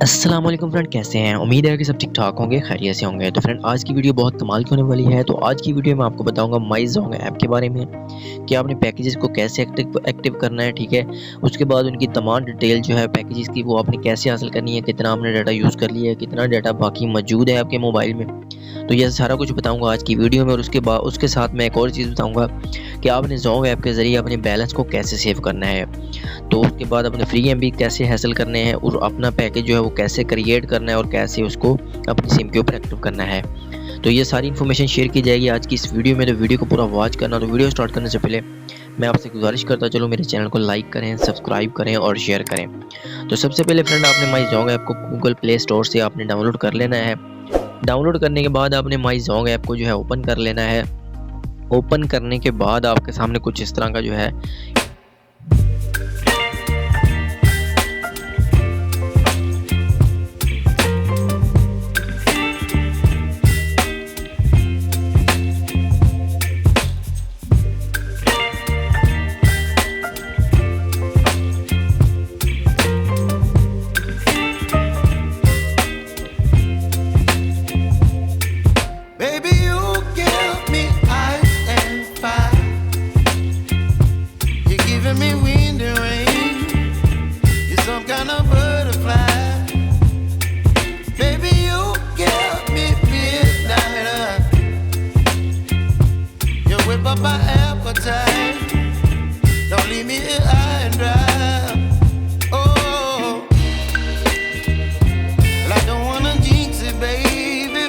अस्सलाम वालेकुम फ्रेंड, कैसे हैं? उम्मीद है कि सब ठीक-ठाक होंगे, खैरियत से होंगे। तो फ्रेंड आज की वीडियो बहुत कमाल की होने वाली है। तो आज की वीडियो में आपको बताऊँगा माई ज़ोंग ऐप के बारे में कि आपने पैकेजेस को कैसे एक्टिव एक्टिव करना है, ठीक है? उसके बाद उनकी तमाम डिटेल जो है पैकेजेस की वो आपने कैसे हासिल करनी है, कितना आपने डाटा यूज़ कर लिया है, कितना डाटा बाकी मौजूद है आपके मोबाइल में। तो ये सारा कुछ बताऊँगा आज की वीडियो में और उसके साथ मैं एक और चीज़ बताऊँगा कि आपने ज़ोंग ऐप के ज़रिए अपने बैलेंस को कैसे सेव करना है। तो उसके बाद अपने फ्री एमबी कैसे हासिल करने हैं और अपना पैकेज जो है वो कैसे क्रिएट करना है और कैसे उसको अपनी सिम के ऊपर एक्टिव करना है। तो ये सारी इन्फॉर्मेशन शेयर की जाएगी आज की इस वीडियो में। तो वीडियो को पूरा वॉच करना। तो वीडियो स्टार्ट करने से पहले मैं आपसे गुजारिश करता चलूँ मेरे चैनल को लाइक करें, सब्सक्राइब करें और शेयर करें। तो सबसे पहले फ्रेंड आपने माई ज़ोंग ऐप को गूगल प्ले स्टोर से आपने डाउनलोड कर लेना है। डाउनलोड करने के बाद आपने माई ज़ोंग ऐप को जो है ओपन कर लेना है। ओपन करने के बाद आपके सामने कुछ इस तरह का जो है Baby, you give me ice and fire. You're giving me wind and rain. You're some kind of butterfly. Baby, you give me midnight. You whip up my appetite. Don't leave me here high and dry. Oh, well, I don't wanna jinx it, baby.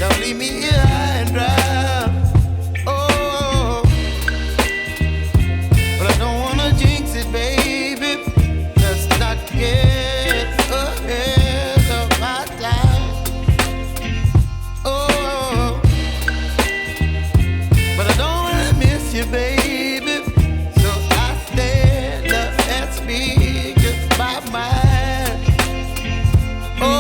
Don't leave me here high and dry. Oh, but I don't wanna jinx it, baby. Let's not get ahead of my time. Oh, but I don't wanna miss you, baby. So I stand up and speak just my mind. Oh.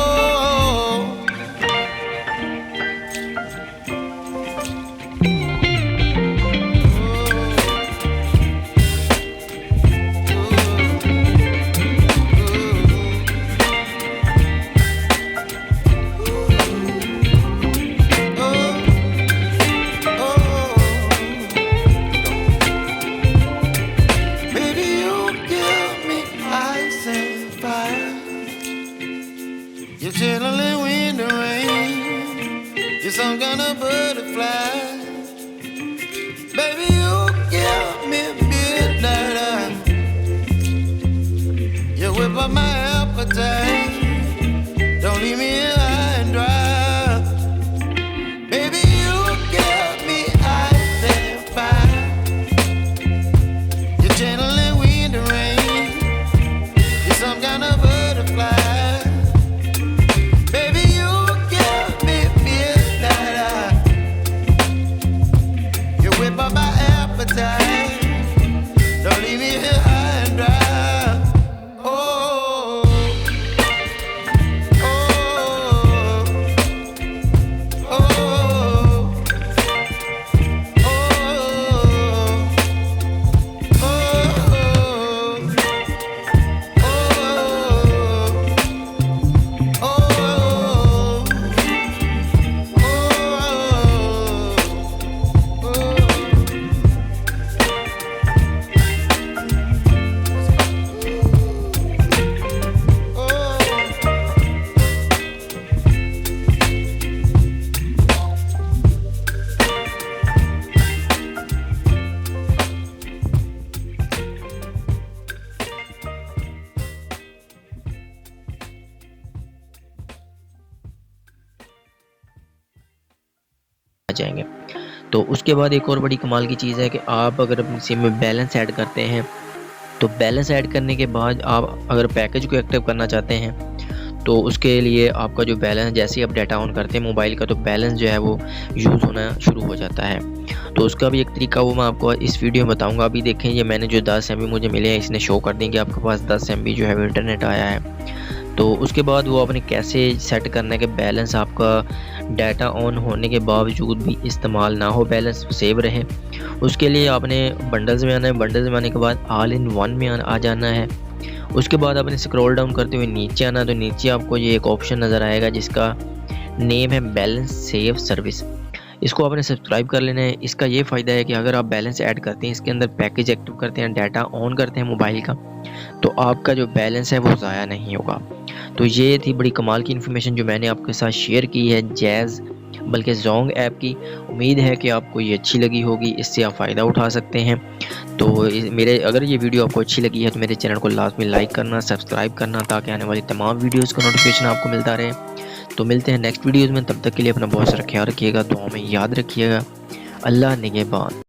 You're chilling wind and rain. You're some kind of butterfly. Baby, you give me midnight. You whip up my appetite. Don't leave me here high and dry. Baby, you give me ice and fire. You're channeling wind and rain. You're some kind of butterfly. Don't leave me here high and dry. Oh, oh, oh, oh, जाएंगे। तो उसके बाद एक और बड़ी कमाल की चीज़ है कि आप अगर अपनी सिम में बैलेंस ऐड करते हैं, तो बैलेंस ऐड करने के बाद आप अगर पैकेज को एक्टिव करना चाहते हैं, तो उसके लिए आपका जो बैलेंस, जैसे ही आप डाटा ऑन करते हैं मोबाइल का, तो बैलेंस जो है वो यूज़ होना शुरू हो जाता है। तो उसका भी एक तरीका वो मैं आपको इस वीडियो में बताऊंगा। अभी देखें, ये मैंने जो 10 MB मुझे मिले हैं, इसने शो कर दें कि आपके पास 10 MB जो है वो इंटरनेट आया है। तो उसके बाद वो आपने कैसे सेट करना है कि बैलेंस आपका डाटा ऑन होने के बावजूद भी इस्तेमाल ना हो, बैलेंस सेव रहे। उसके लिए आपने बंडल्स में आना है। बंडल्स में आने के बाद ऑल इन वन में आ जाना है। उसके बाद आपने स्क्रॉल डाउन करते हुए नीचे आना, तो नीचे आपको ये एक ऑप्शन नज़र आएगा जिसका नेम है बैलेंस सेव सर्विस। इसको आपने सब्सक्राइब कर लेना है। इसका ये फ़ायदा है कि अगर आप बैलेंस ऐड करते हैं, इसके अंदर पैकेज एक्टिव करते हैं, डाटा ऑन करते हैं मोबाइल का, तो आपका जो बैलेंस है वो ज़ाया नहीं होगा। तो ये थी बड़ी कमाल की इन्फॉर्मेशन जो मैंने आपके साथ शेयर की है जैज़ बल्कि जोंग ऐप की। उम्मीद है कि आपको ये अच्छी लगी होगी, इससे आप फ़ायदा उठा सकते हैं। तो मेरे अगर ये वीडियो आपको अच्छी लगी है तो मेरे चैनल को लाजमी लाइक करना, सब्सक्राइब करना, ताकि आने वाली तमाम वीडियोज़ का नोटिफिकेशन आपको मिलता रहे। तो मिलते हैं नेक्स्ट वीडियोज़ में, तब तक के लिए अपना बहुत सारा ख्याल रखिएगा, दुआ में याद रखिएगा। अल्लाह निगहबान।